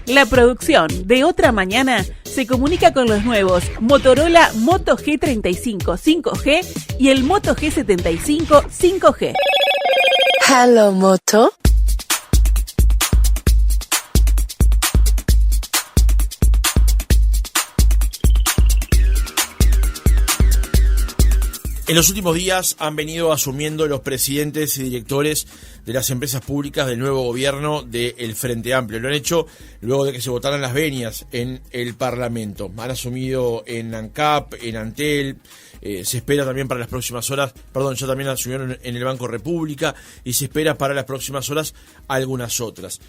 La producción de Otra Mañana se comunica con los nuevos Motorola Moto G35 5G y el Moto G75 5G. Hello, Moto. En los últimos días han venido asumiendo los presidentes y directores de las empresas públicas del nuevo gobierno del Frente Amplio. Lo han hecho luego de que se votaran las venias en el Parlamento. Han asumido en ANCAP, en Antel, se espera también para las próximas horas, ya también asumieron en el Banco República y se espera para las próximas horas algunas otras.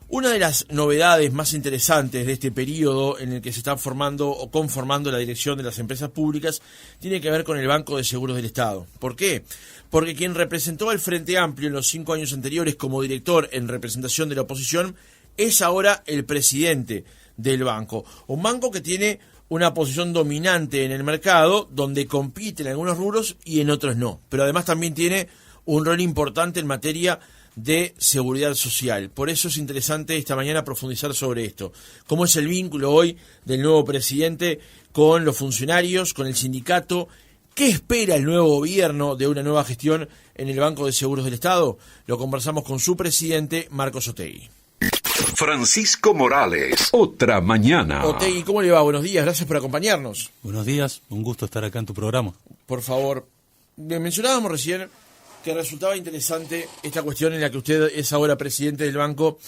Una de las novedades más interesantes de este periodo en el que se está formando o conformando la dirección de las empresas públicas tiene que ver con el Banco de Seguros del Estado. ¿Por qué? Porque quien representó al Frente Amplio en los 5 años anteriores como director en representación de la oposición es ahora el presidente del banco. Un banco que tiene una posición dominante en el mercado, donde compite en algunos rubros y en otros no. Pero además también tiene un rol importante en materia de seguridad social. Por eso es interesante esta mañana profundizar sobre esto. ¿Cómo es el vínculo hoy del nuevo presidente con los funcionarios, con el sindicato? ¿Qué espera el nuevo gobierno de una nueva gestión en el Banco de Seguros del Estado? Lo conversamos con su presidente, Marcos Otegi. Francisco Morales, Otra Mañana. Otegi, ¿cómo le va? Buenos días, gracias por acompañarnos. Buenos días, un gusto estar acá en tu programa. Por favor, mencionábamos recién que resultaba interesante esta cuestión en la que usted es ahora presidente del banco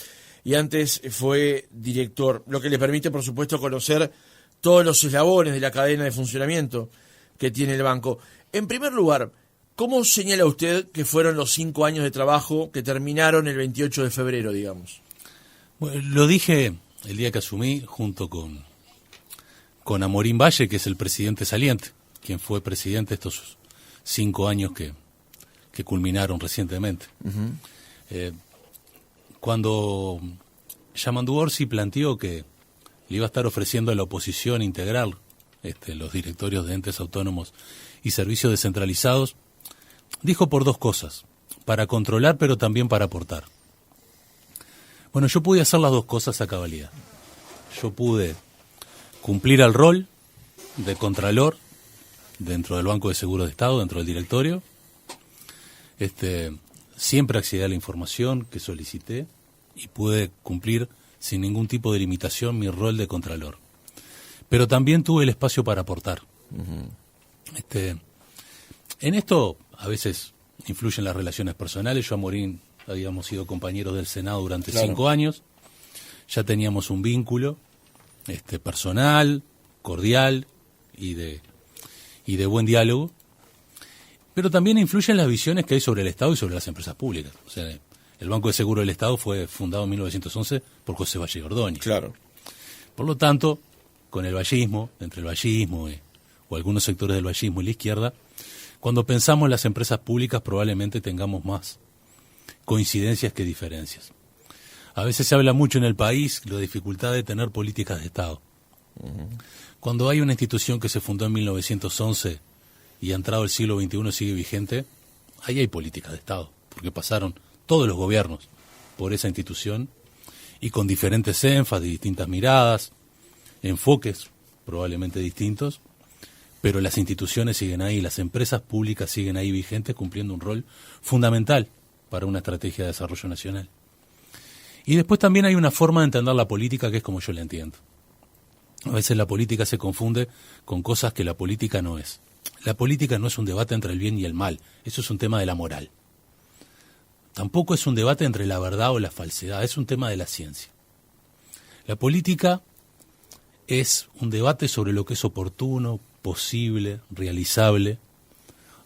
y antes fue director, lo que le permite, por supuesto, conocer todos los eslabones de la cadena de funcionamiento que tiene el banco. En primer lugar, ¿cómo señala usted que fueron los 5 años de trabajo que terminaron el 28 de febrero, digamos? Bueno, lo dije el día que asumí junto con Amorín Valle, que es el presidente saliente, quien fue presidente estos 5 años que culminaron recientemente. Uh-huh. Cuando Yamandu Orsi planteó que le iba a estar ofreciendo a la oposición integral los directorios de entes autónomos y servicios descentralizados, dijo por 2 cosas: para controlar, pero también para aportar. Bueno, yo pude hacer las 2 cosas a cabalidad. Yo pude cumplir el rol de contralor dentro del Banco de Seguros de Estado, dentro del directorio. Siempre accedí a la información que solicité y pude cumplir sin ningún tipo de limitación mi rol de contralor. Pero también tuve el espacio para aportar. Uh-huh. En esto a veces influyen las relaciones personales. Yo y Amorín habíamos sido compañeros del Senado durante 5 años. Ya teníamos un vínculo personal, cordial y de buen diálogo. Pero también influyen las visiones que hay sobre el Estado y sobre las empresas públicas. O sea, el Banco de Seguro del Estado fue fundado en 1911 por José Valle Ordóñez. Claro. Por lo tanto, con el vallismo, entre el vallismo o algunos sectores del vallismo y la izquierda, cuando pensamos en las empresas públicas probablemente tengamos más coincidencias que diferencias. A veces se habla mucho en el país de la dificultad de tener políticas de Estado. Uh-huh. Cuando hay una institución que se fundó en 1911 y ha entrado el siglo XXI sigue vigente, ahí hay políticas de Estado, porque pasaron todos los gobiernos por esa institución y con diferentes énfasis, distintas miradas, enfoques probablemente distintos, pero las instituciones siguen ahí, las empresas públicas siguen ahí vigentes cumpliendo un rol fundamental para una estrategia de desarrollo nacional. Y después también hay una forma de entender la política que es como yo la entiendo. A veces la política se confunde con cosas que la política no es. La política no es un debate entre el bien y el mal, eso es un tema de la moral. Tampoco es un debate entre la verdad o la falsedad, es un tema de la ciencia. La política es un debate sobre lo que es oportuno, posible, realizable,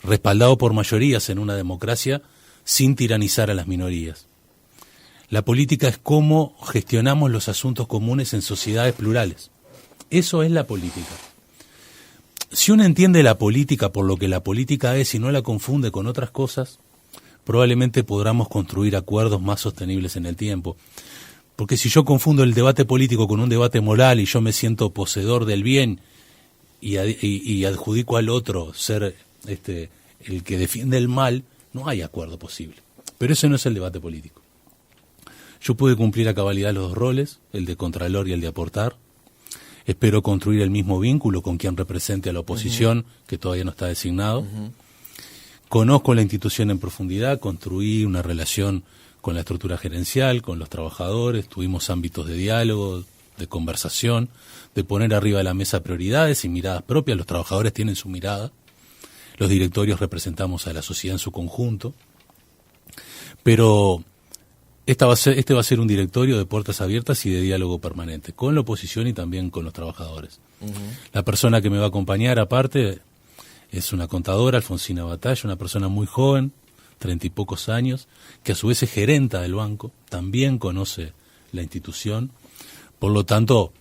respaldado por mayorías en una democracia sin tiranizar a las minorías. La política es cómo gestionamos los asuntos comunes en sociedades plurales. Eso es la política. Si uno entiende la política por lo que la política es y no la confunde con otras cosas, probablemente podamos construir acuerdos más sostenibles en el tiempo. Porque si yo confundo el debate político con un debate moral y yo me siento poseedor del bien y adjudico al otro ser el que defiende el mal, no hay acuerdo posible. Pero ese no es el debate político. Yo pude cumplir a cabalidad los dos roles, el de contralor y el de aportar. Espero construir el mismo vínculo con quien represente a la oposición, que todavía no está designado. Conozco la institución en profundidad, construí una relación con la estructura gerencial, con los trabajadores, tuvimos ámbitos de diálogo, de conversación, de poner arriba de la mesa prioridades y miradas propias. Los trabajadores tienen su mirada, los directorios representamos a la sociedad en su conjunto, pero este va a ser un directorio de puertas abiertas y de diálogo permanente, con la oposición y también con los trabajadores. La persona que me va a acompañar, aparte, es una contadora, Alfonsina Batalla, una persona muy joven, 30 y pocos años, que a su vez es gerenta del banco, también conoce la institución, por lo tanto,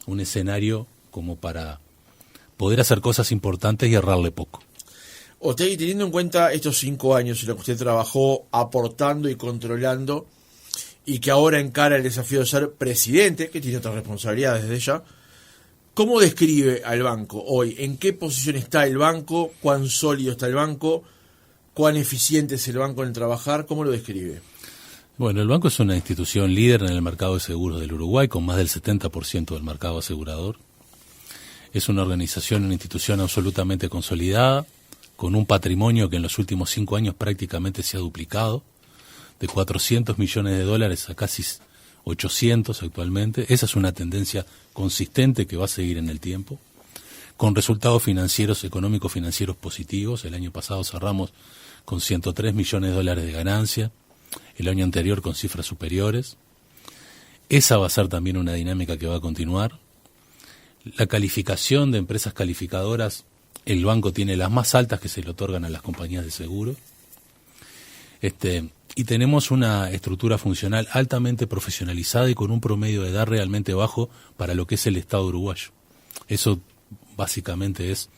un escenario como para poder hacer cosas importantes y errarle poco. Otegi, teniendo en cuenta estos 5 años en los que usted trabajó aportando y controlando, y que ahora encara el desafío de ser presidente, que tiene otras responsabilidades desde ya, ¿cómo describe al banco hoy? ¿En qué posición está el banco? ¿Cuán sólido está el banco? ¿Cuán eficiente es el banco en trabajar? ¿Cómo lo describe? Bueno, el banco es una institución líder en el mercado de seguros del Uruguay, con más del 70% del mercado asegurador. Es una organización, una institución absolutamente consolidada, con un patrimonio que en los últimos 5 años prácticamente se ha duplicado, de 400 millones de dólares a casi 800 actualmente. Esa es una tendencia consistente que va a seguir en el tiempo, con resultados financieros, económicos financieros positivos. El año pasado cerramos con 103 millones de dólares de ganancia, el año anterior con cifras superiores. Esa va a ser también una dinámica que va a continuar. La calificación de empresas calificadoras, el banco tiene las más altas que se le otorgan a las compañías de seguro. Y tenemos una estructura funcional altamente profesionalizada y con un promedio de edad realmente bajo para lo que es el Estado uruguayo. Eso básicamente es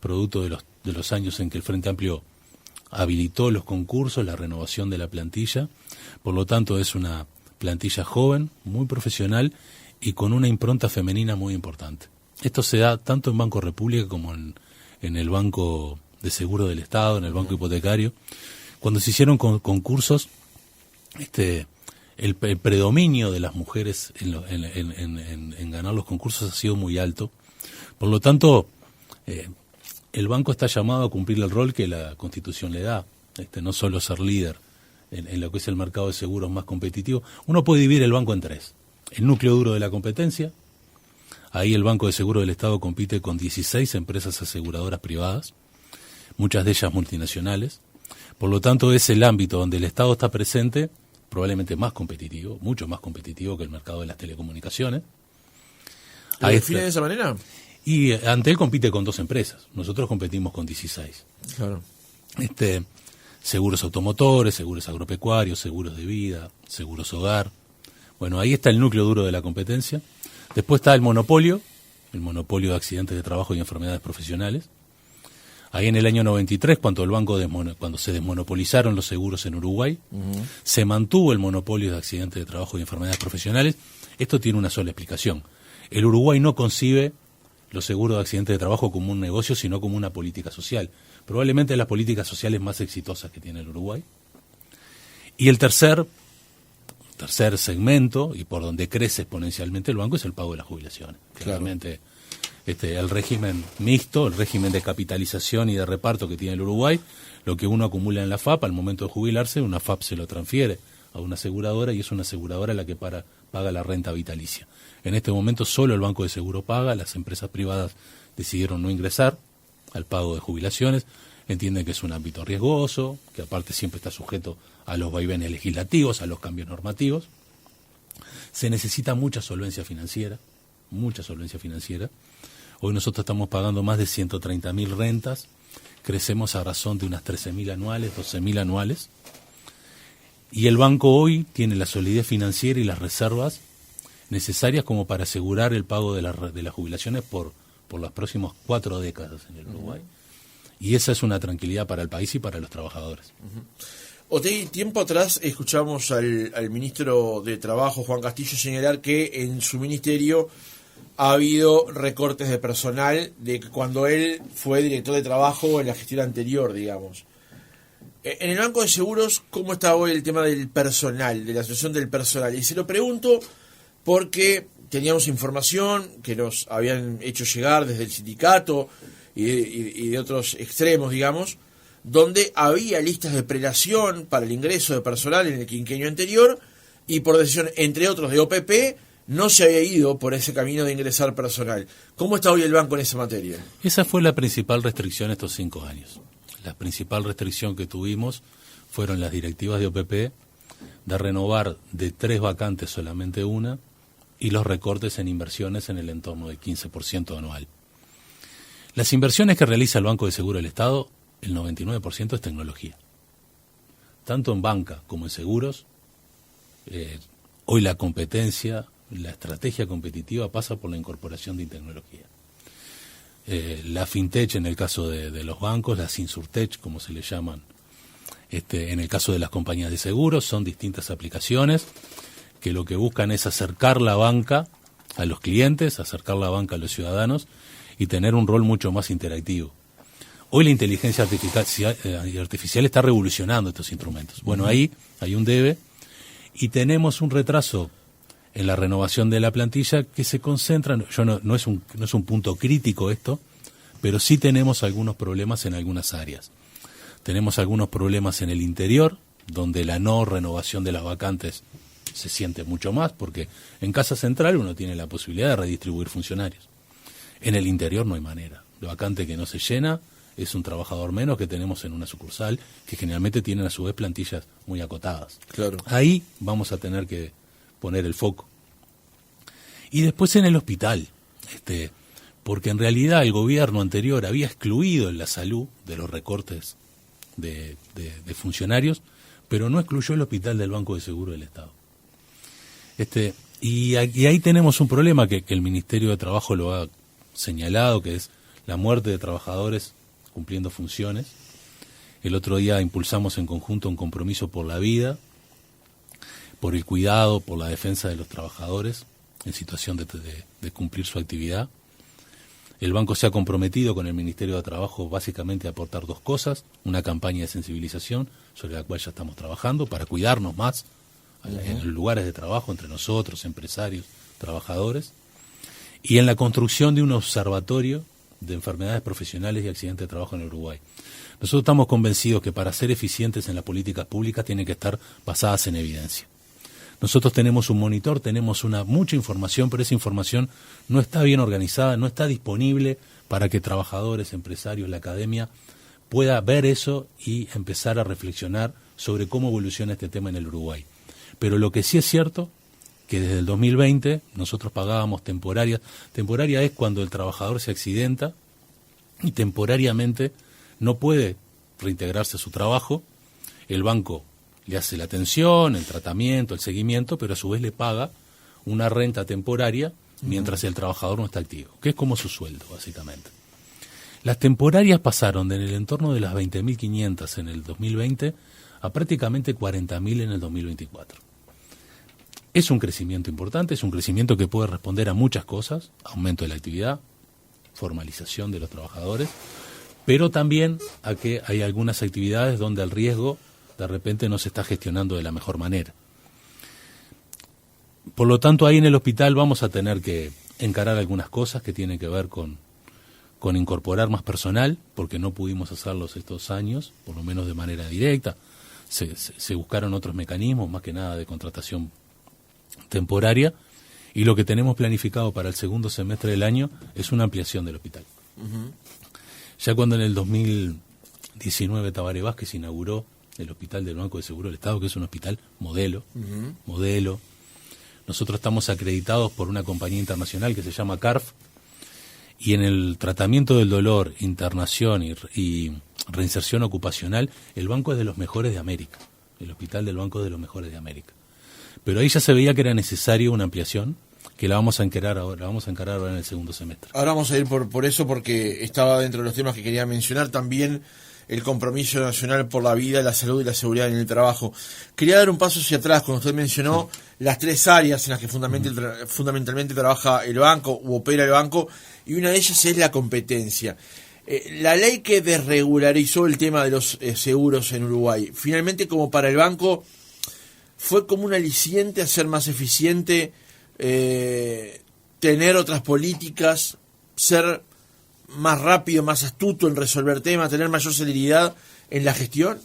producto de los años en que el Frente Amplio habilitó los concursos, la renovación de la plantilla. Por lo tanto, es una plantilla joven, muy profesional y con una impronta femenina muy importante. Esto se da tanto en Banco República como en el Banco de Seguro del Estado, en el Banco Hipotecario. Cuando se hicieron concursos, el predominio de las mujeres en ganar los concursos ha sido muy alto. Por lo tanto, el banco está llamado a cumplir el rol que la Constitución le da, no solo ser líder en lo que es el mercado de seguros más competitivo. Uno puede dividir el banco en 3. El núcleo duro de la competencia, ahí el Banco de Seguro del Estado compite con 16 empresas aseguradoras privadas, muchas de ellas multinacionales. Por lo tanto, es el ámbito donde el Estado está presente, probablemente más competitivo, mucho más competitivo que el mercado de las telecomunicaciones. ¿Lo define de esa manera? Y ante él compite con 2 empresas, nosotros competimos con 16. Claro. Seguros automotores, seguros agropecuarios, seguros de vida, seguros hogar. Bueno, ahí está el núcleo duro de la competencia. Después está el monopolio de accidentes de trabajo y enfermedades profesionales. Ahí en el año 93, cuando se desmonopolizaron los seguros en Uruguay, se mantuvo el monopolio de accidentes de trabajo y enfermedades profesionales. Esto tiene una sola explicación. El Uruguay no concibe los seguros de accidentes de trabajo como un negocio, sino como una política social. Probablemente las políticas sociales más exitosas que tiene el Uruguay. Y el tercer segmento, y por donde crece exponencialmente el banco, es el pago de las jubilaciones. Claro. Realmente el régimen mixto, el régimen de capitalización y de reparto que tiene el Uruguay, lo que uno acumula en la FAP, al momento de jubilarse, una FAP se lo transfiere a una aseguradora y es una aseguradora la que paga la renta vitalicia. En este momento solo el Banco de Seguro paga, las empresas privadas decidieron no ingresar al pago de jubilaciones, entienden que es un ámbito riesgoso, que aparte siempre está sujeto a los vaivenes legislativos, a los cambios normativos. Se necesita mucha solvencia financiera. Hoy nosotros estamos pagando más de 130.000 rentas, crecemos a razón de unas 13.000 anuales, 12.000 anuales, y el banco hoy tiene la solidez financiera y las reservas necesarias como para asegurar el pago de las jubilaciones por las próximas 4 décadas en el Uruguay. Y esa es una tranquilidad para el país y para los trabajadores. Otegi, tiempo atrás escuchamos al ministro de Trabajo, Juan Castillo, señalar que en su ministerio ha habido recortes de personal de cuando él fue director de trabajo en la gestión anterior, digamos. En el Banco de Seguros, ¿cómo está hoy el tema del personal, de la situación del personal? Y se lo pregunto porque teníamos información que nos habían hecho llegar desde el sindicato y de otros extremos, digamos, donde había listas de prelación para el ingreso de personal en el quinquenio anterior y por decisión, entre otros, de OPP, no se había ido por ese camino de ingresar personal. ¿Cómo está hoy el banco en esa materia? Esa fue la principal restricción estos 5 años. La principal restricción que tuvimos fueron las directivas de OPP de renovar de 3 vacantes solamente una y los recortes en inversiones en el entorno del 15% anual. Las inversiones que realiza el Banco de Seguro del Estado, el 99% es tecnología. Tanto en banca como en seguros, hoy la competencia, la estrategia competitiva pasa por la incorporación de tecnología. La fintech en el caso de los bancos, las insurtech como se le llaman en el caso de las compañías de seguros, son distintas aplicaciones que lo que buscan es acercar la banca a los clientes, acercar la banca a los ciudadanos y tener un rol mucho más interactivo. Hoy la inteligencia artificial está revolucionando estos instrumentos. Bueno, ahí hay un debe y tenemos un retraso en la renovación de la plantilla que se concentra, no es un punto crítico esto, pero sí tenemos algunos problemas en algunas áreas. Tenemos algunos problemas en el interior, donde la no renovación de las vacantes se siente mucho más, porque en Casa Central uno tiene la posibilidad de redistribuir funcionarios. En el interior no hay manera. La vacante que no se llena es un trabajador menos que tenemos en una sucursal, que generalmente tienen a su vez plantillas muy acotadas. Claro. Ahí vamos a tener que poner el foco. Y después en el hospital, porque en realidad el gobierno anterior había excluido en la salud de los recortes de funcionarios, pero no excluyó el hospital del Banco de Seguro del Estado. Y ahí tenemos un problema que el Ministerio de Trabajo lo ha señalado, que es la muerte de trabajadores cumpliendo funciones. El otro día impulsamos en conjunto un compromiso por la vida, por el cuidado, por la defensa de los trabajadores en situación de cumplir su actividad. El banco se ha comprometido con el Ministerio de Trabajo básicamente a aportar 2 cosas, una campaña de sensibilización sobre la cual ya estamos trabajando para cuidarnos más en los lugares de trabajo entre nosotros, empresarios, trabajadores, y en la construcción de un observatorio de enfermedades profesionales y accidentes de trabajo en el Uruguay. Nosotros estamos convencidos que para ser eficientes en las políticas públicas tienen que estar basadas en evidencia. Nosotros tenemos un monitor, tenemos mucha información, pero esa información no está bien organizada, no está disponible para que trabajadores, empresarios, la academia pueda ver eso y empezar a reflexionar sobre cómo evoluciona este tema en el Uruguay. Pero lo que sí es cierto, que desde el 2020 nosotros pagábamos temporarias. Temporaria es cuando el trabajador se accidenta y temporariamente no puede reintegrarse a su trabajo. El banco le hace la atención, el tratamiento, el seguimiento, pero a su vez le paga una renta temporaria mientras el trabajador no está activo, que es como su sueldo, básicamente. Las temporarias pasaron en el entorno de las 20.500 en el 2020 a prácticamente 40.000 en el 2024. Es un crecimiento importante, es un crecimiento que puede responder a muchas cosas, aumento de la actividad, formalización de los trabajadores, pero también a que hay algunas actividades donde el riesgo de repente no se está gestionando de la mejor manera. Por lo tanto, ahí en el hospital vamos a tener que encarar algunas cosas que tienen que ver con incorporar más personal, porque no pudimos hacerlos estos años, por lo menos de manera directa. Se buscaron otros mecanismos, más que nada de contratación temporaria, y lo que tenemos planificado para el segundo semestre del año es una ampliación del hospital. Ya cuando en el 2019 Tabaré Vázquez inauguró el hospital del Banco de Seguro del Estado, que es un hospital modelo, nosotros estamos acreditados por una compañía internacional que se llama CARF, y en el tratamiento del dolor, internación y reinserción ocupacional, el banco es de los mejores de América. El hospital del banco es de los mejores de América. Pero ahí ya se veía que era necesario una ampliación, que la vamos a encarar ahora en el segundo semestre. Ahora vamos a ir por eso, porque estaba dentro de los temas que quería mencionar también el compromiso nacional por la vida, la salud y la seguridad en el trabajo. Quería dar un paso hacia atrás cuando usted mencionó las 3 áreas en las que fundamentalmente trabaja el banco u opera el banco, y una de ellas es la competencia. La ley que desregularizó el tema de los seguros en Uruguay, finalmente como para el banco, fue como un aliciente a ser más eficiente, tener otras políticas, ser más rápido, más astuto en resolver temas, tener mayor celeridad en la gestión.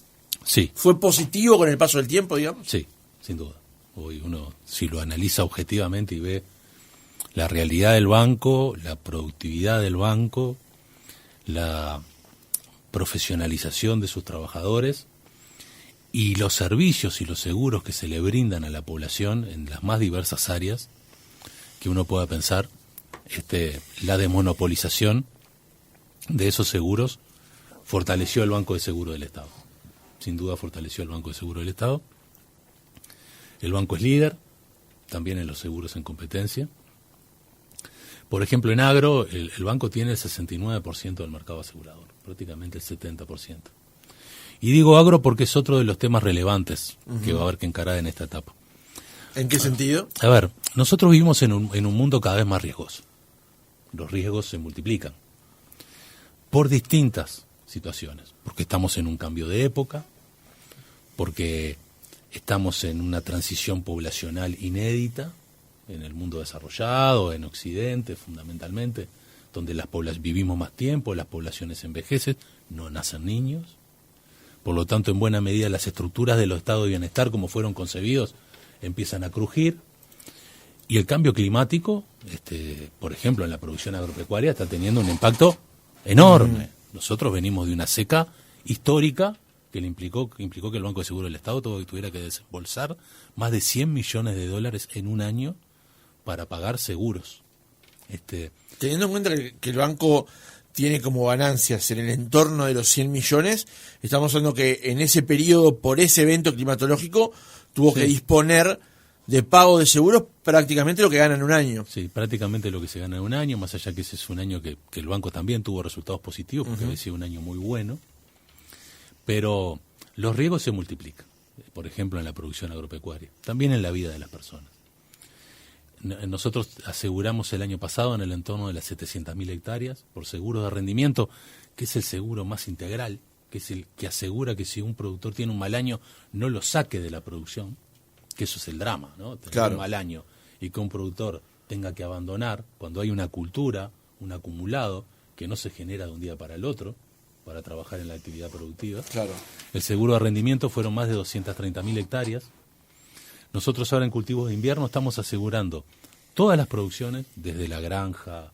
Sí. ¿Fue positivo con el paso del tiempo, digamos? Sí, sin duda. Hoy uno, si lo analiza objetivamente y ve la realidad del banco, la productividad del banco, la profesionalización de sus trabajadores y los servicios y los seguros que se le brindan a la población en las más diversas áreas que uno pueda pensar, la desmonopolización de esos seguros fortaleció el Banco de Seguro del Estado. Sin duda fortaleció el Banco de Seguro del Estado. El banco es líder, también en los seguros en competencia. Por ejemplo, en agro, el banco tiene el 69% del mercado asegurador, prácticamente el 70%. Y digo agro porque es otro de los temas relevantes que va a haber que encarar en esta etapa. ¿En qué sentido? A ver, nosotros vivimos en un mundo cada vez más riesgoso. Los riesgos se multiplican por distintas situaciones, porque estamos en un cambio de época, porque estamos en una transición poblacional inédita en el mundo desarrollado, en Occidente fundamentalmente, donde vivimos más tiempo, las poblaciones envejecen, no nacen niños. Por lo tanto, en buena medida las estructuras de los estados de bienestar como fueron concebidos empiezan a crujir. Y el cambio climático, por ejemplo, en la producción agropecuaria está teniendo un impacto enorme. Nosotros venimos de una seca histórica que implicó que el Banco de Seguro del Estado tuviera que desembolsar más de $100 millones en un año para pagar seguros. Teniendo en cuenta que el banco tiene como ganancias en el entorno de los 100 millones, estamos hablando que en ese periodo, por ese evento climatológico, tuvo que disponer de pago de seguros prácticamente lo que gana en un año. Sí, prácticamente lo que se gana en un año, más allá que ese es un año que el banco también tuvo resultados positivos, porque había sido un año muy bueno, pero los riesgos se multiplican, por ejemplo en la producción agropecuaria, también en la vida de las personas. Nosotros aseguramos el año pasado en el entorno de las 700.000 hectáreas por seguros de rendimiento, que es el seguro más integral, que es el que asegura que si un productor tiene un mal año no lo saque de la producción, que eso es el drama, ¿no? Tener un mal año y que un productor tenga que abandonar cuando hay una cultura, un acumulado que no se genera de un día para el otro para trabajar en la actividad productiva. Claro. El seguro de rendimiento fueron más de 230.000 hectáreas. Nosotros ahora en cultivos de invierno estamos asegurando todas las producciones, desde la granja,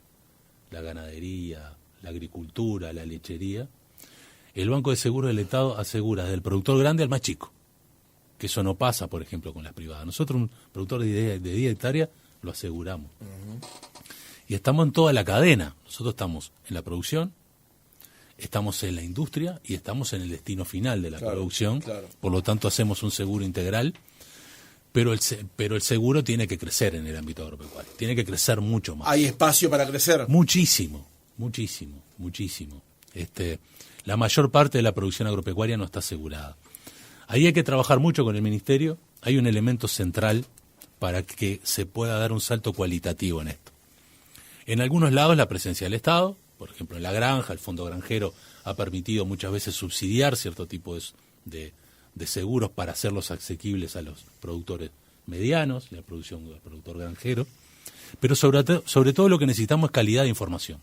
la ganadería, la agricultura, la lechería. El Banco de Seguro del Estado asegura desde el productor grande al más chico, que eso no pasa, por ejemplo, con las privadas. Nosotros, un productor de 10 hectáreas, lo aseguramos. Y estamos en toda la cadena. Nosotros estamos en la producción, estamos en la industria y estamos en el destino final de la producción. Claro. Por lo tanto, hacemos un seguro integral. Pero el seguro tiene que crecer en el ámbito agropecuario, tiene que crecer mucho más. ¿Hay espacio para crecer? Muchísimo. La mayor parte de la producción agropecuaria no está asegurada. Ahí hay que trabajar mucho con el Ministerio, hay un elemento central para que se pueda dar un salto cualitativo en esto. En algunos lados la presencia del Estado, por ejemplo en la granja, el fondo granjero ha permitido muchas veces subsidiar cierto tipo de seguros para hacerlos asequibles a los productores medianos, la producción del productor granjero, pero sobre todo lo que necesitamos es calidad de información.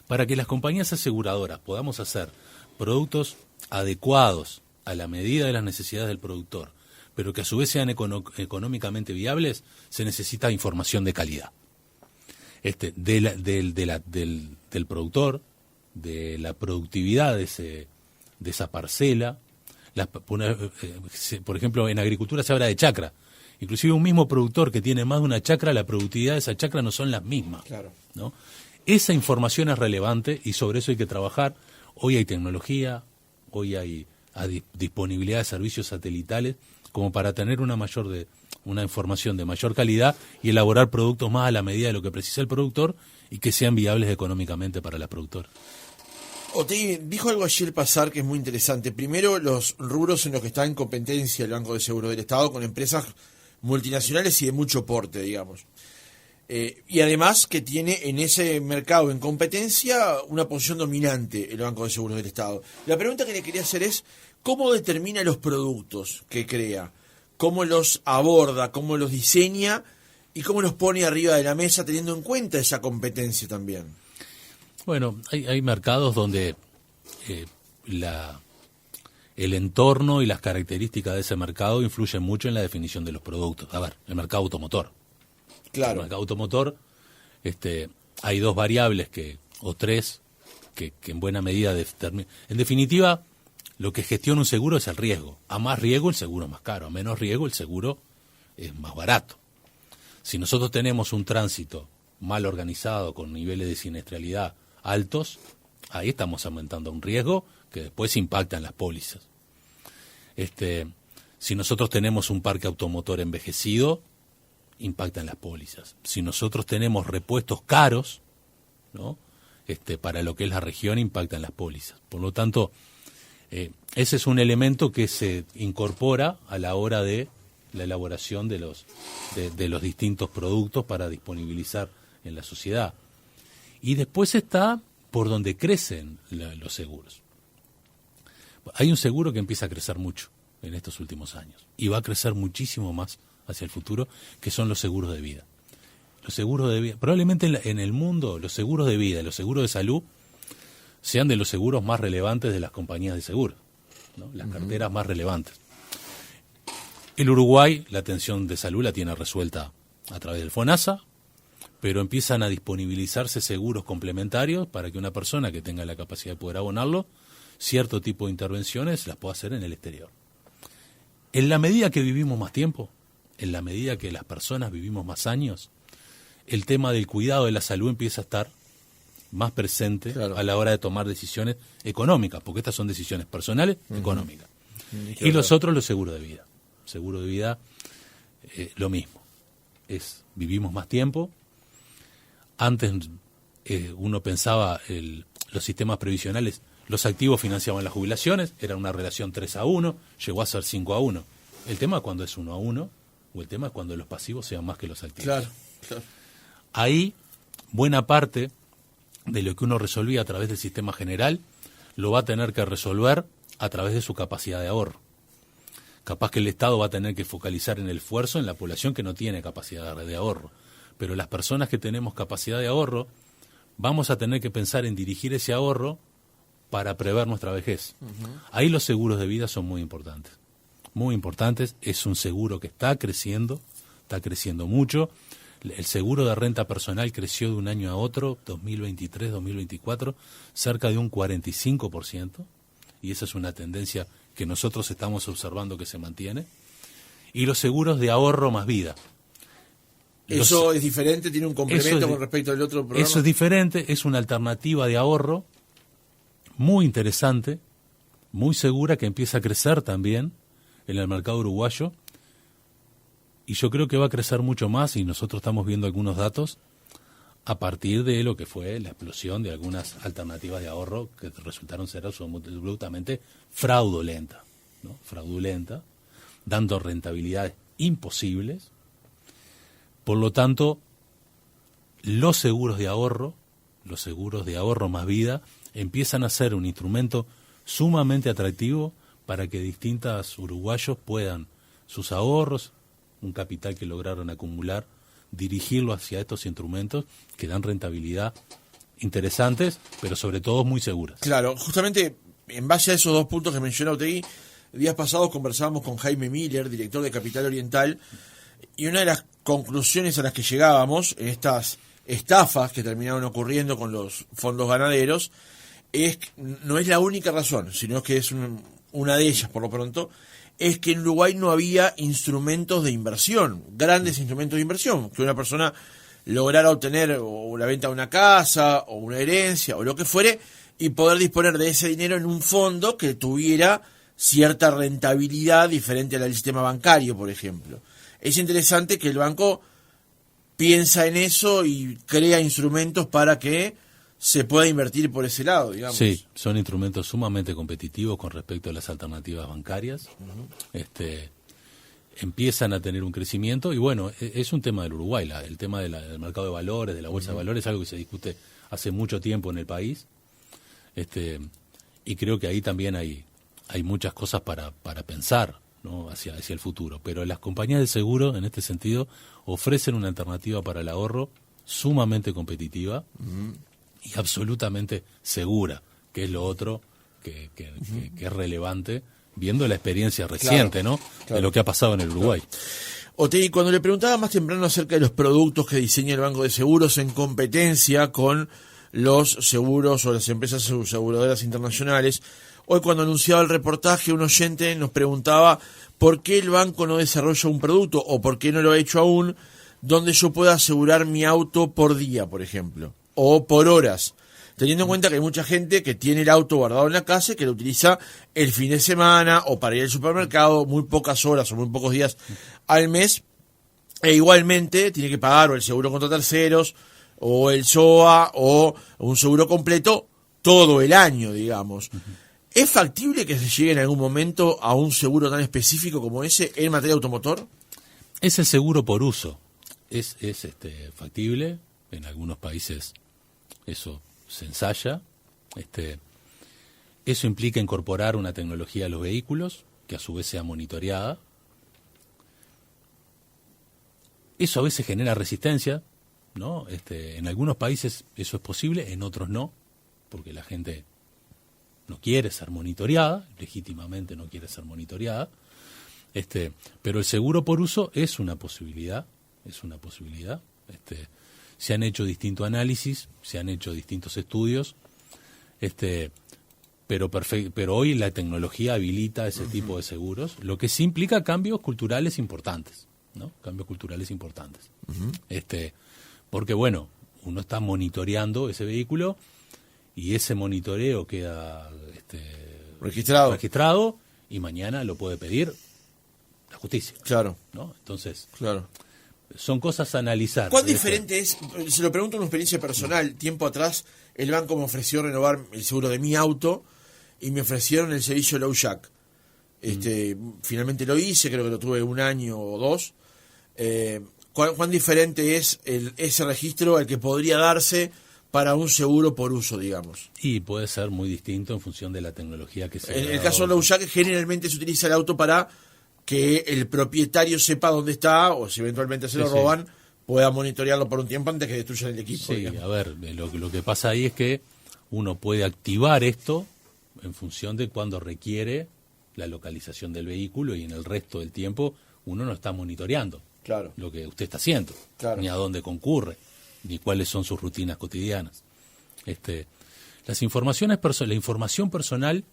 Para que las compañías aseguradoras podamos hacer productos adecuados a la medida de las necesidades del productor, pero que a su vez sean económicamente viables, se necesita información de calidad. Del productor, de la productividad de esa parcela. Por ejemplo, en agricultura se habla de chacra. Inclusive un mismo productor que tiene más de una chacra, la productividad de esa chacra no son las mismas. Claro. ¿No? Esa información es relevante y sobre eso hay que trabajar. Hoy hay tecnología, hoy hay disponibilidad de servicios satelitales como para tener una información de mayor calidad y elaborar productos más a la medida de lo que precisa el productor y que sean viables económicamente para las productoras. Otegui dijo algo ayer pasar que es muy interesante. Primero, los rubros en los que está en competencia el Banco de Seguro del Estado con empresas multinacionales y de mucho porte, digamos. Y además que tiene en ese mercado en competencia una posición dominante el Banco de Seguros del Estado. La pregunta que le quería hacer es, ¿cómo determina los productos que crea? ¿Cómo los aborda? ¿Cómo los diseña? ¿Y cómo los pone arriba de la mesa teniendo en cuenta esa competencia también? Bueno, hay mercados donde el entorno y las características de ese mercado influyen mucho en la definición de los productos. A ver, el mercado automotor. Claro. En el mercado automotor hay dos variables o tres que en buena medida determinan. En definitiva, lo que gestiona un seguro es el riesgo. A más riesgo, el seguro es más caro. A menos riesgo, el seguro es más barato. Si nosotros tenemos un tránsito mal organizado, con niveles de siniestralidad altos, ahí estamos aumentando un riesgo que después impacta en las pólizas. Si nosotros tenemos un parque automotor envejecido, impacta en las pólizas. Si nosotros tenemos repuestos caros, ¿no? Para lo que es la región, impacta en las pólizas. Por lo tanto, ese es un elemento que se incorpora a la hora de la elaboración de los distintos productos para disponibilizar en la sociedad. Y después está por donde crecen los seguros. Hay un seguro que empieza a crecer mucho en estos últimos años y va a crecer muchísimo más hacia el futuro, que son los seguros de vida. Los seguros de vida, probablemente en el mundo, los seguros de vida y los seguros de salud sean de los seguros más relevantes de las compañías de seguros, ¿no? Las carteras más relevantes. El Uruguay, la atención de salud la tiene resuelta a través del FONASA, pero empiezan a disponibilizarse seguros complementarios para que una persona que tenga la capacidad de poder abonarlo, cierto tipo de intervenciones las pueda hacer en el exterior. En la medida que vivimos más tiempo, en la medida que las personas vivimos más años, el tema del cuidado de la salud empieza a estar más presente, claro, a la hora de tomar decisiones económicas, porque estas son decisiones personales, económicas. Y los otros, los seguros de vida. Seguro de vida, lo mismo. Vivimos más tiempo. Antes uno pensaba, los sistemas previsionales, los activos financiaban las jubilaciones, era una relación 3-1, llegó a ser 5-1. El tema es cuando es 1-1, o el tema es cuando los pasivos sean más que los activos. Claro, claro. Ahí, buena parte de lo que uno resolvía a través del sistema general, lo va a tener que resolver a través de su capacidad de ahorro. Capaz que el Estado va a tener que focalizar en el esfuerzo en la población que no tiene capacidad de ahorro. Pero las personas que tenemos capacidad de ahorro, vamos a tener que pensar en dirigir ese ahorro para prever nuestra vejez. Ahí los seguros de vida son muy importantes. Muy importantes. Es un seguro que está creciendo mucho. El seguro de renta personal creció de un año a otro, 2023, 2024, cerca de un 45%. Y esa es una tendencia que nosotros estamos observando que se mantiene. Y los seguros de ahorro más vida. ¿Eso es diferente? ¿Tiene un complemento con respecto al otro programa? Eso es diferente, es una alternativa de ahorro muy interesante, muy segura, que empieza a crecer también en el mercado uruguayo. Y yo creo que va a crecer mucho más, y nosotros estamos viendo algunos datos a partir de lo que fue la explosión de algunas alternativas de ahorro que resultaron ser absolutamente fraudulentas, ¿no? Fraudulenta, dando rentabilidades imposibles. Por lo tanto, los seguros de ahorro más vida, empiezan a ser un instrumento sumamente atractivo para que distintos uruguayos puedan sus ahorros, un capital que lograron acumular, dirigirlo hacia estos instrumentos que dan rentabilidad interesantes, pero sobre todo muy seguras. Claro, justamente en base a esos dos puntos que mencionó Otegui, días pasados conversábamos con Jaime Miller, director de Capital Oriental, y una de las conclusiones a las que llegábamos en estas estafas que terminaron ocurriendo con los fondos ganaderos no es la única razón, sino que es una de ellas por lo pronto, es que en Uruguay no había instrumentos de inversión, grandes instrumentos de inversión, que una persona lograra obtener o la venta de una casa o una herencia o lo que fuere y poder disponer de ese dinero en un fondo que tuviera cierta rentabilidad diferente al sistema bancario, por ejemplo. Es interesante que el banco piensa en eso y crea instrumentos para que se pueda invertir por ese lado, digamos. Sí, son instrumentos sumamente competitivos con respecto a las alternativas bancarias. empiezan a tener un crecimiento y bueno, es un tema del Uruguay, el tema del mercado de valores, de la bolsa de valores, es algo que se discute hace mucho tiempo en el país, y creo que ahí también hay muchas cosas para pensar, ¿no? hacia el futuro, pero las compañías de seguro en este sentido ofrecen una alternativa para el ahorro sumamente competitiva y absolutamente segura, que es lo otro que es relevante viendo la experiencia reciente, ¿no? De lo que ha pasado en el Uruguay. Otegi, cuando le preguntaba más temprano acerca de los productos que diseña el Banco de Seguros en competencia con los seguros o las empresas aseguradoras internacionales, hoy cuando anunciaba el reportaje un oyente nos preguntaba por qué el banco no desarrolla un producto o por qué no lo ha hecho aún donde yo pueda asegurar mi auto por día, por ejemplo, o por horas. Teniendo en cuenta que hay mucha gente que tiene el auto guardado en la casa y que lo utiliza el fin de semana o para ir al supermercado muy pocas horas o muy pocos días al mes, e igualmente tiene que pagar o el seguro contra terceros o el SOA o un seguro completo todo el año, digamos. ¿Es factible que se llegue en algún momento a un seguro tan específico como ese en materia automotor? Es el seguro por uso. Es factible. En algunos países eso se ensaya. Eso implica incorporar una tecnología a los vehículos que a su vez sea monitoreada. Eso a veces genera resistencia, ¿no? En algunos países eso es posible, en otros no, porque la gente no quiere ser monitoreada, legítimamente no quiere ser monitoreada. Pero el seguro por uso es una posibilidad, se han hecho distintos análisis, se han hecho distintos estudios, pero hoy la tecnología habilita ese tipo de seguros, lo que sí implica cambios culturales importantes, ¿no? Cambios culturales importantes. Porque bueno, uno está monitoreando ese vehículo y ese monitoreo queda registrado y mañana lo puede pedir la justicia. Claro. ¿No? Entonces, claro. Son cosas a analizar. ¿Cuán diferente es? Se lo pregunto en una experiencia personal. Tiempo atrás, el banco me ofreció renovar el seguro de mi auto y me ofrecieron el servicio Low Jack. Finalmente lo hice, creo que lo tuve 1 año o 2. ¿Cuán diferente es ese registro al que podría darse para un seguro por uso, digamos? Y puede ser muy distinto en función de la tecnología que se En el caso de Low Jack, generalmente se utiliza el auto para que el propietario sepa dónde está, o si eventualmente se lo roban, pueda monitorearlo por un tiempo antes que destruyan el equipo. Sí, digamos. A ver, lo que pasa ahí es que uno puede activar esto en función de cuando requiere la localización del vehículo y en el resto del tiempo uno no está monitoreando lo que usted está haciendo, ni a dónde concurre, ni cuáles son sus rutinas cotidianas. La información personal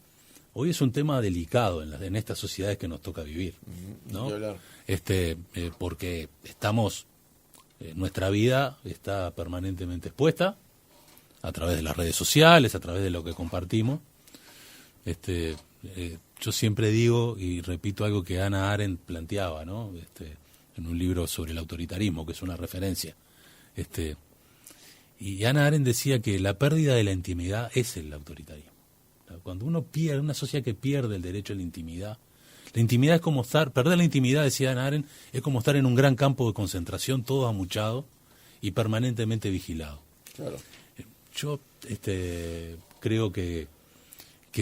hoy es un tema delicado en estas sociedades que nos toca vivir, ¿no? Porque nuestra vida está permanentemente expuesta a través de las redes sociales, a través de lo que compartimos. Yo siempre digo y repito algo que Hannah Arendt planteaba, ¿no? En un libro sobre el autoritarismo, que es una referencia. Y Hannah Arendt decía que la pérdida de la intimidad es el autoritarismo. Cuando uno pierde, una sociedad que pierde el derecho a la intimidad es como perder la intimidad, decía Hannah Arendt, es como estar en un gran campo de concentración, todo amuchado y permanentemente vigilado. Claro. Yo creo que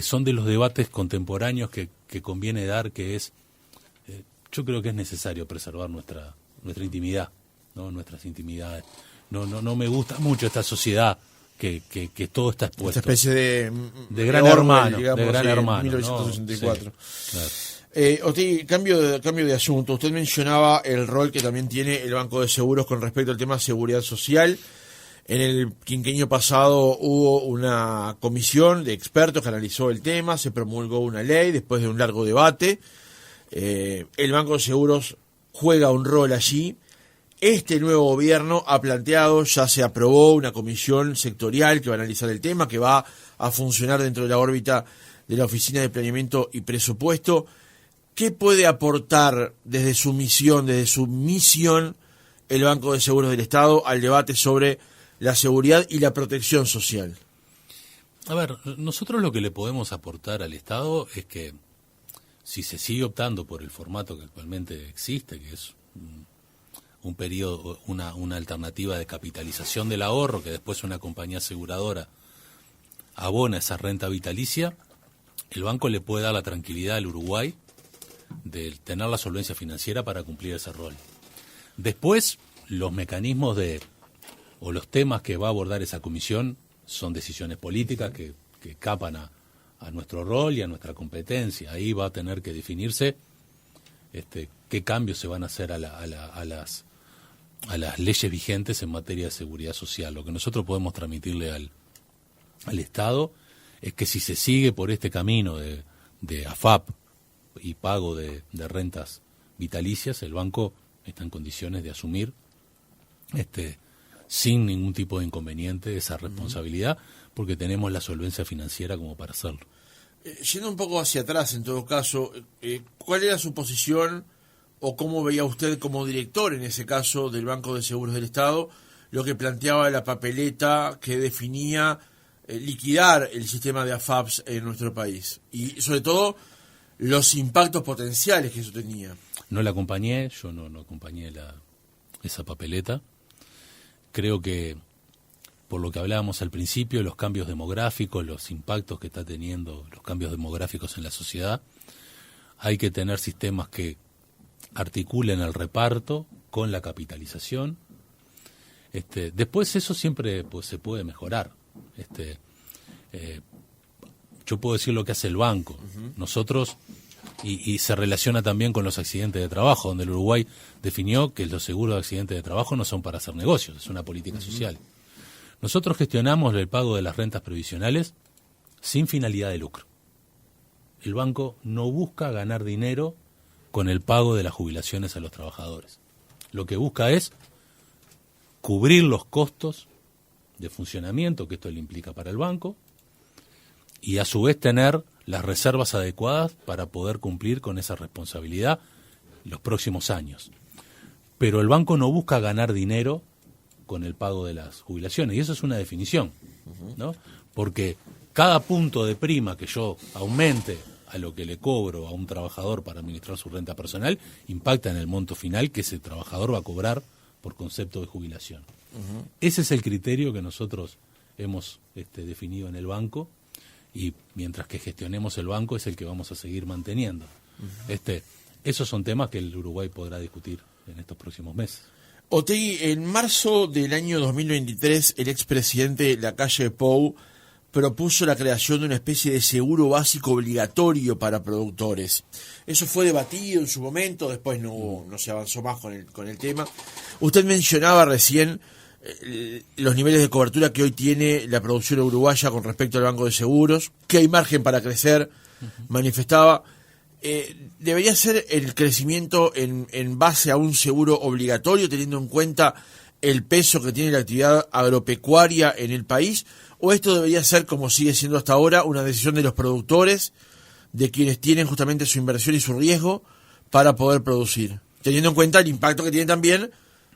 son de los debates contemporáneos que conviene dar, que es, yo creo que es necesario preservar nuestra intimidad, ¿no? Nuestras intimidades. No me gusta mucho esta sociedad que todo está expuesto. Esta especie de gran hermano, digamos, de gran hermano, 1964. ¿no? Sí, claro. Otegi, cambio de asunto. Usted mencionaba el rol que también tiene el Banco de Seguros con respecto al tema de seguridad social. En el quinquenio pasado hubo una comisión de expertos que analizó el tema, se promulgó una ley después de un largo debate. El Banco de Seguros juega un rol allí. Este nuevo gobierno ha planteado, ya se aprobó una comisión sectorial que va a analizar el tema, que va a funcionar dentro de la órbita de la Oficina de Planeamiento y Presupuesto. ¿Qué puede aportar desde su misión, el Banco de Seguros del Estado al debate sobre la seguridad y la protección social? A ver, nosotros lo que le podemos aportar al Estado es que si se sigue optando por el formato que actualmente existe, que es un periodo, una alternativa de capitalización del ahorro, que después una compañía aseguradora abona esa renta vitalicia, el banco le puede dar la tranquilidad al Uruguay de tener la solvencia financiera para cumplir ese rol. Después, los mecanismos o los temas que va a abordar esa comisión son decisiones políticas que escapan a nuestro rol y a nuestra competencia. Ahí va a tener que definirse qué cambios se van a hacer a las leyes vigentes en materia de seguridad social. Lo que nosotros podemos transmitirle al Estado es que si se sigue por este camino de AFAP y pago de rentas vitalicias, el banco está en condiciones de asumir sin ningún tipo de inconveniente esa responsabilidad, porque tenemos la solvencia financiera como para hacerlo. Yendo un poco hacia atrás, en todo caso, ¿cuál era su posición o cómo veía usted como director, en ese caso, del Banco de Seguros del Estado, lo que planteaba la papeleta que definía liquidar el sistema de AFAPs en nuestro país? Y, sobre todo, los impactos potenciales que eso tenía. No la acompañé, yo no acompañé esa papeleta. Creo que, por lo que hablábamos al principio, los cambios demográficos, los impactos que está teniendo los cambios demográficos en la sociedad, hay que tener sistemas que articulen el reparto con la capitalización. Después eso siempre se puede mejorar. Yo puedo decir lo que hace el banco. Nosotros, y se relaciona también con los accidentes de trabajo, donde el Uruguay definió que los seguros de accidentes de trabajo no son para hacer negocios, es una política social. Nosotros gestionamos el pago de las rentas previsionales sin finalidad de lucro. El banco no busca ganar dinero con el pago de las jubilaciones a los trabajadores. Lo que busca es cubrir los costos de funcionamiento que esto le implica para el banco y a su vez tener las reservas adecuadas para poder cumplir con esa responsabilidad los próximos años. Pero el banco no busca ganar dinero con el pago de las jubilaciones, y eso es una definición, ¿no? Porque cada punto de prima que yo aumente a lo que le cobro a un trabajador para administrar su renta personal impacta en el monto final que ese trabajador va a cobrar por concepto de jubilación. Ese es el criterio que nosotros hemos definido en el banco, y mientras que gestionemos el banco es el que vamos a seguir manteniendo. Esos son temas que el Uruguay podrá discutir en estos próximos meses. Otegi, en marzo del año 2023, el expresidente Lacalle Pou propuso la creación de una especie de seguro básico obligatorio para productores. Eso fue debatido en su momento, después no se avanzó más con el tema. Usted mencionaba recién los niveles de cobertura que hoy tiene la producción uruguaya con respecto al Banco de Seguros, que hay margen para crecer, manifestaba. ¿Debería ser el crecimiento en base a un seguro obligatorio, teniendo en cuenta el peso que tiene la actividad agropecuaria en el país? ¿O esto debería ser, como sigue siendo hasta ahora, una decisión de los productores, de quienes tienen justamente su inversión y su riesgo para poder producir? Teniendo en cuenta el impacto que tiene también,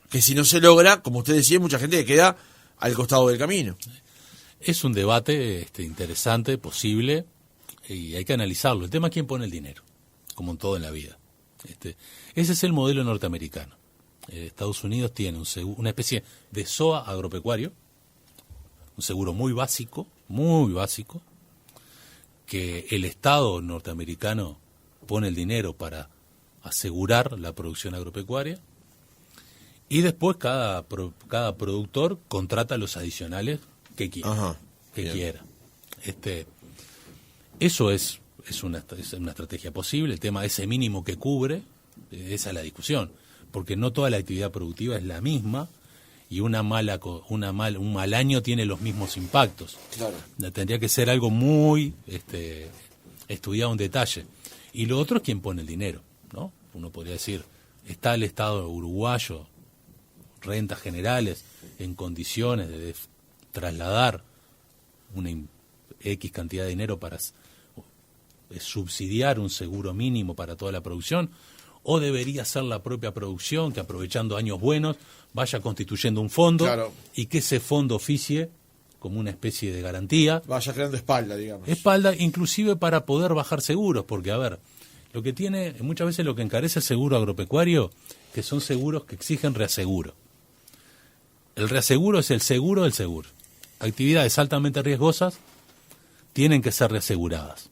que si no se logra, como usted decía, hay mucha gente que queda al costado del camino. Es un debate interesante, posible, y hay que analizarlo. El tema es quién pone el dinero, como en todo en la vida. Ese es el modelo norteamericano. Estados Unidos tiene una especie de SOA agropecuario, un seguro muy básico, que el Estado norteamericano pone el dinero para asegurar la producción agropecuaria, y después cada productor contrata los adicionales que quiera. Eso es una estrategia posible. El tema de ese mínimo que cubre, esa es la discusión, porque no toda la actividad productiva es la misma, y un mal año tiene los mismos impactos. Claro. Tendría que ser algo muy estudiado en detalle. Y lo otro es quién pone el dinero, ¿no? Uno podría decir, ¿está el Estado uruguayo, rentas generales, en condiciones de trasladar una X cantidad de dinero para subsidiar un seguro mínimo para toda la producción? ¿O debería ser la propia producción que, aprovechando años buenos, vaya constituyendo un fondo, claro, y que ese fondo oficie como una especie de garantía? Vaya creando espalda, digamos. Espalda, inclusive para poder bajar seguros, porque, a ver, Lo que tiene, muchas veces lo que encarece el seguro agropecuario, que son seguros que exigen reaseguro. El reaseguro es el seguro del seguro. Actividades altamente riesgosas tienen que ser reaseguradas.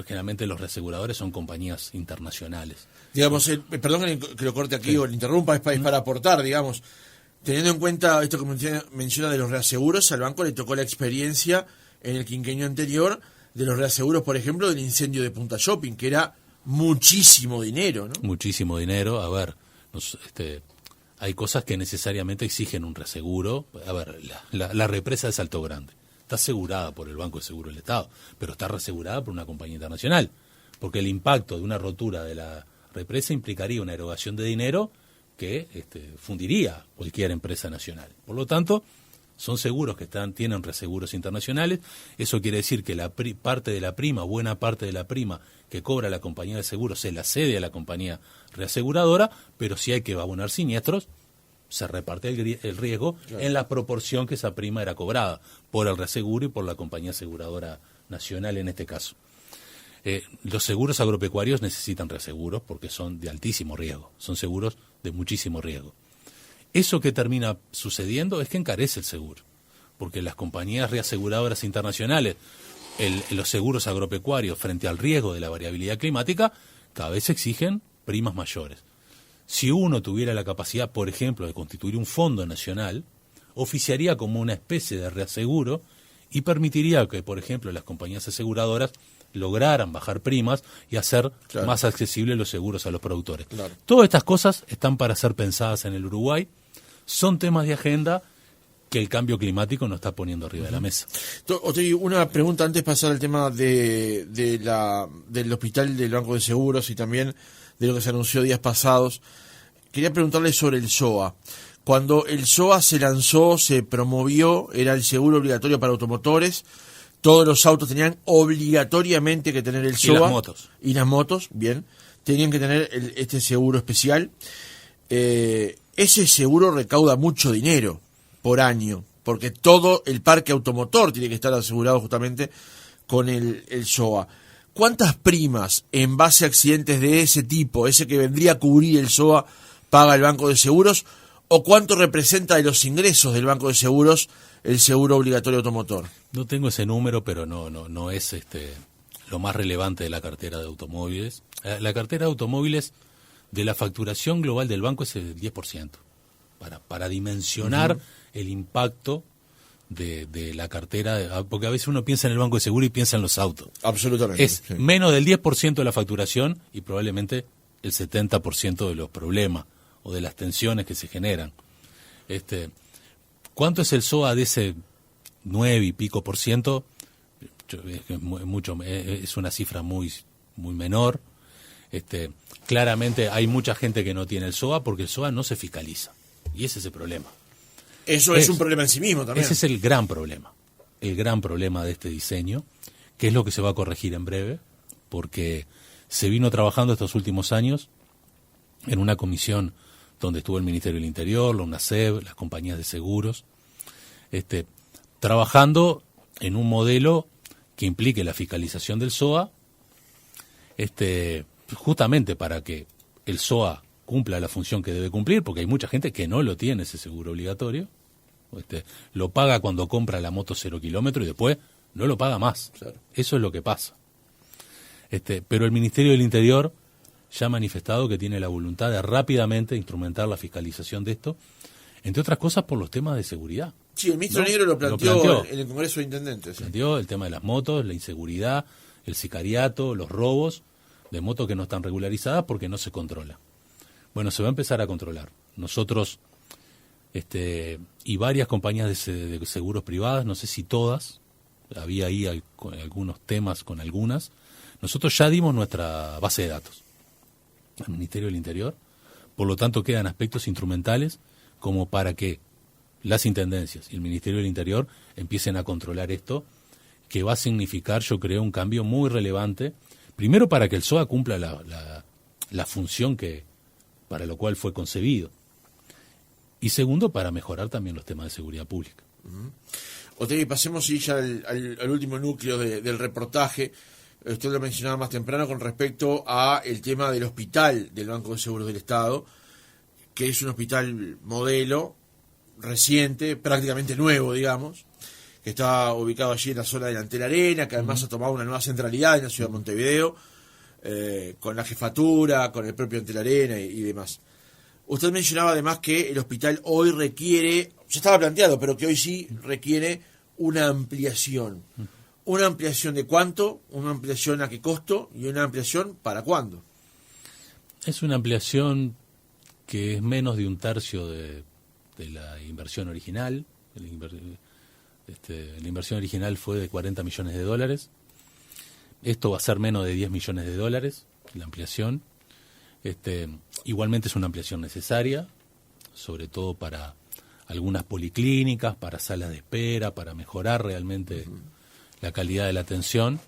Generalmente los reaseguradores son compañías internacionales. Digamos, perdón que lo corte aquí o lo interrumpa, es para aportar, digamos. Teniendo en cuenta esto que menciona de los reaseguros, al banco le tocó la experiencia en el quinquenio anterior de los reaseguros, por ejemplo, del incendio de Punta Shopping, que era muchísimo dinero, ¿no? Muchísimo dinero. A ver, hay cosas que necesariamente exigen un reaseguro. A ver, la represa de Salto Grande está asegurada por el Banco de Seguro del Estado, pero está reasegurada por una compañía internacional, porque el impacto de una rotura de la represa implicaría una erogación de dinero que fundiría cualquier empresa nacional. Por lo tanto, son seguros que tienen reaseguros internacionales. Eso quiere decir que parte de la prima, buena parte de la prima que cobra la compañía de seguros se la cede a la compañía reaseguradora, pero si hay que abonar siniestros, se reparte el riesgo, claro, en la proporción que esa prima era cobrada por el reaseguro y por la compañía aseguradora nacional en este caso. Los seguros agropecuarios necesitan reaseguros porque son de altísimo riesgo, son seguros de muchísimo riesgo. Eso que termina sucediendo es que encarece el seguro, porque las compañías reaseguradoras internacionales, los seguros agropecuarios frente al riesgo de la variabilidad climática, cada vez exigen primas mayores. Si uno tuviera la capacidad, por ejemplo, de constituir un fondo nacional, oficiaría como una especie de reaseguro y permitiría que, por ejemplo, las compañías aseguradoras lograran bajar primas y hacer, claro, más accesibles los seguros a los productores. Claro. Todas estas cosas están para ser pensadas en el Uruguay, son temas de agenda que el cambio climático nos está poniendo arriba de la mesa. Una pregunta antes de pasar al tema del hospital del Banco de Seguros y también de lo que se anunció días pasados. Quería preguntarle sobre el SOA. Cuando el SOA se lanzó, se promovió, era el seguro obligatorio para automotores. Todos los autos tenían obligatoriamente que tener el SOA. Y las motos. Y las motos, bien. Tenían que tener este seguro especial. Ese seguro recauda mucho dinero por año, porque todo el parque automotor tiene que estar asegurado justamente con el SOA. ¿Cuántas primas en base a accidentes de ese tipo, ese que vendría a cubrir el SOA, paga el Banco de Seguros? ¿O cuánto representa de los ingresos del Banco de Seguros el seguro obligatorio automotor? No tengo ese número, pero no es lo más relevante de la cartera de automóviles. La cartera de automóviles de la facturación global del banco es el 10%, para dimensionar el impacto de la cartera, porque a veces uno piensa en el Banco de Seguro y piensa en los autos. Absolutamente. Es menos del 10% de la facturación y probablemente el 70% de los problemas o de las tensiones que se generan. ¿Cuánto es el SOA de ese 9 y pico por ciento? Es una cifra muy menor. Claramente hay mucha gente que no tiene el SOA porque el SOA no se fiscaliza. Y ese es el problema. Eso es un problema en sí mismo también. Ese es el gran problema de este diseño, que es lo que se va a corregir en breve, porque se vino trabajando estos últimos años en una comisión donde estuvo el Ministerio del Interior, la UNACEB, las compañías de seguros, trabajando en un modelo que implique la fiscalización del SOA, justamente para que el SOA cumpla la función que debe cumplir, porque hay mucha gente que no lo tiene ese seguro obligatorio, lo paga cuando compra la moto 0 kilómetros y después no lo paga más. Claro. Eso es lo que pasa. Pero el Ministerio del Interior ya ha manifestado que tiene la voluntad de rápidamente instrumentar la fiscalización de esto, entre otras cosas por los temas de seguridad. Sí, el ministro Negro lo planteó en el Congreso de Intendentes. Sí. Planteó el tema de las motos, la inseguridad, el sicariato, los robos de motos que no están regularizadas porque no se controla. Bueno, se va a empezar a controlar. Nosotros y varias compañías de seguros privadas, no sé si todas, había ahí algunos temas con algunas, nosotros ya dimos nuestra base de datos al Ministerio del Interior, por lo tanto quedan aspectos instrumentales como para que las intendencias y el Ministerio del Interior empiecen a controlar esto, que va a significar, yo creo, un cambio muy relevante, primero para que el SOA cumpla la función para lo cual fue concebido, y segundo, para mejorar también los temas de seguridad pública. Otegi, pasemos ya al último núcleo del reportaje. usted lo mencionaba más temprano con respecto a el tema del hospital del Banco de Seguros del Estado, que es un hospital modelo, reciente, prácticamente nuevo, digamos, que está ubicado allí en la zona delante de la Arena, que además ha tomado una nueva centralidad en la ciudad de Montevideo, con la jefatura, con el propio Ante la Arena y demás. Usted mencionaba además que el hospital hoy requiere, ya estaba planteado, pero que hoy sí requiere una ampliación. ¿Una ampliación de cuánto? ¿Una ampliación a qué costo? ¿Y una ampliación para cuándo? Es una ampliación que es menos de un tercio de la inversión original. La inversión original fue de $40 millones. Esto va a ser menos de $10 millones, la ampliación. Igualmente es una ampliación necesaria, sobre todo para algunas policlínicas, para salas de espera, para mejorar realmente la calidad de la atención.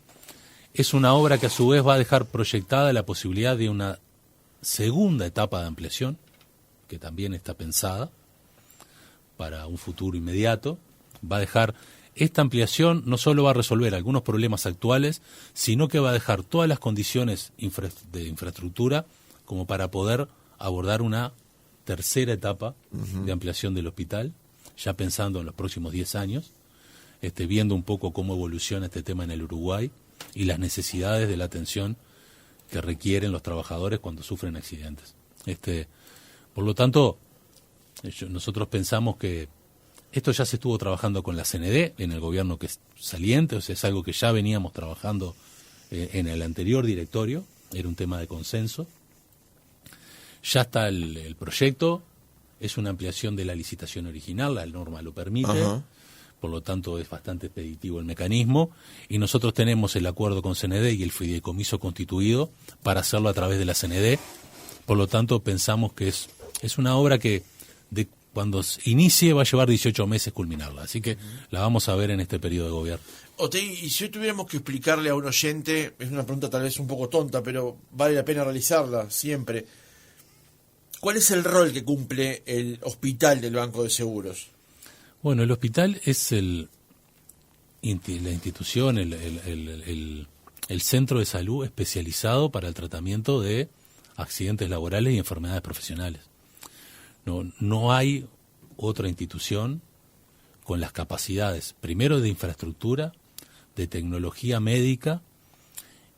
Es una obra que a su vez va a dejar proyectada la posibilidad de una segunda etapa de ampliación, que también está pensada para un futuro inmediato. Va a dejar, esta ampliación no solo va a resolver algunos problemas actuales, sino que va a dejar todas las condiciones de infraestructura como para poder abordar una tercera etapa de ampliación del hospital, ya pensando en los próximos 10 años, viendo un poco cómo evoluciona este tema en el Uruguay y las necesidades de la atención que requieren los trabajadores cuando sufren accidentes. Por lo tanto, nosotros pensamos que esto ya se estuvo trabajando con la CND en el gobierno que es saliente, o sea, es algo que ya veníamos trabajando en el anterior directorio, era un tema de consenso. Ya está el proyecto, es una ampliación de la licitación original, la norma lo permite, por lo tanto es bastante expeditivo el mecanismo, y nosotros tenemos el acuerdo con CND y el fideicomiso constituido para hacerlo a través de la CND, por lo tanto pensamos que es una obra que cuando inicie va a llevar 18 meses culminarla, así que la vamos a ver en este periodo de gobierno. Otey, y si hoy tuviéramos que explicarle a un oyente, es una pregunta tal vez un poco tonta, pero vale la pena realizarla siempre, ¿cuál es el rol que cumple el hospital del Banco de Seguros? Bueno, el hospital es la institución, el centro de salud especializado para el tratamiento de accidentes laborales y enfermedades profesionales. No hay otra institución con las capacidades, primero de infraestructura, de tecnología médica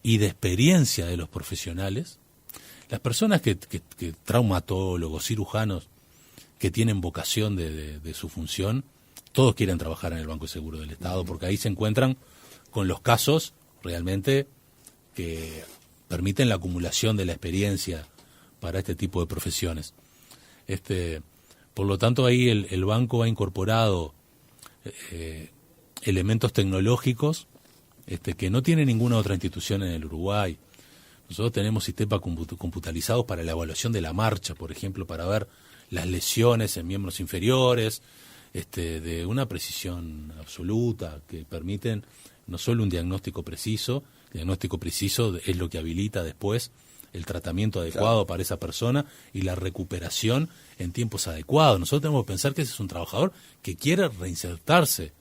y de experiencia de los profesionales. Las personas que traumatólogos, cirujanos, que tienen vocación de su función, todos quieren trabajar en el Banco de Seguros del Estado, porque ahí se encuentran con los casos realmente que permiten la acumulación de la experiencia para este tipo de profesiones. Por lo tanto, ahí el banco ha incorporado elementos tecnológicos que no tiene ninguna otra institución en el Uruguay. Nosotros tenemos sistemas computarizados para la evaluación de la marcha, por ejemplo, para ver las lesiones en miembros inferiores, de una precisión absoluta, que permiten no solo un diagnóstico preciso es lo que habilita después el tratamiento adecuado para esa persona y la recuperación en tiempos adecuados. Nosotros tenemos que pensar que ese es un trabajador que quiere reinsertarse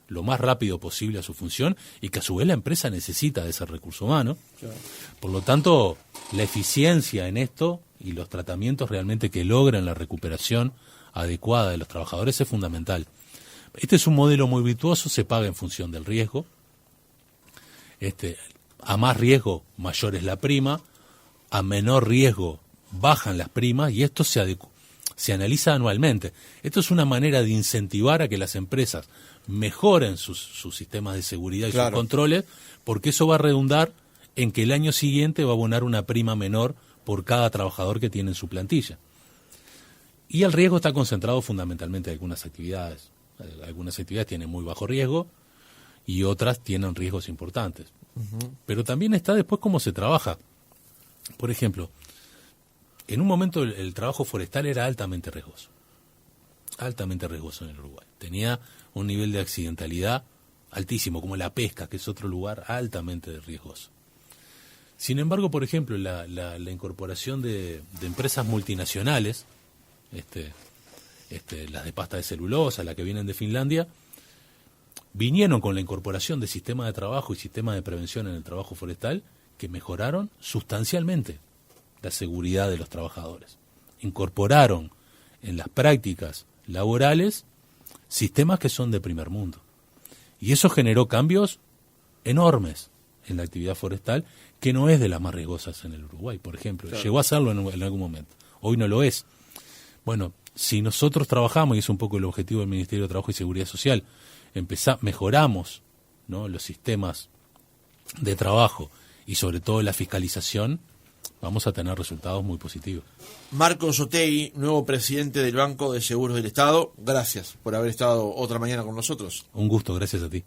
lo más rápido posible a su función y que a su vez la empresa necesita de ese recurso humano. Claro. Por lo tanto, la eficiencia en esto y los tratamientos realmente que logran la recuperación adecuada de los trabajadores es fundamental. Este es un modelo muy virtuoso, se paga en función del riesgo. A más riesgo, mayor es la prima. A menor riesgo, bajan las primas y esto se analiza anualmente. Esto es una manera de incentivar a que las empresas mejoren sus sistemas de seguridad y sus controles, porque eso va a redundar en que el año siguiente va a abonar una prima menor por cada trabajador que tiene en su plantilla. Y el riesgo está concentrado fundamentalmente en algunas actividades. Algunas actividades tienen muy bajo riesgo y otras tienen riesgos importantes. Pero también está después cómo se trabaja. Por ejemplo, en un momento el trabajo forestal era altamente riesgoso en el Uruguay. Tenía un nivel de accidentalidad altísimo, como la pesca, que es otro lugar altamente riesgoso. Sin embargo, por ejemplo, la incorporación de empresas multinacionales, las de pasta de celulosa, las que vienen de Finlandia, vinieron con la incorporación de sistemas de trabajo y sistemas de prevención en el trabajo forestal que mejoraron sustancialmente la seguridad de los trabajadores. Incorporaron en las prácticas laborales sistemas que son de primer mundo. Y eso generó cambios enormes en la actividad forestal, que no es de las más riesgosas en el Uruguay, por ejemplo. Claro. Llegó a serlo en algún momento. Hoy no lo es. Bueno, si nosotros trabajamos, y es un poco el objetivo del Ministerio de Trabajo y Seguridad Social, mejoramos, ¿no?, los sistemas de trabajo y sobre todo la fiscalización, vamos a tener resultados muy positivos. Marcos Otegui, nuevo presidente del Banco de Seguros del Estado, gracias por haber estado otra mañana con nosotros. Un gusto, gracias a ti.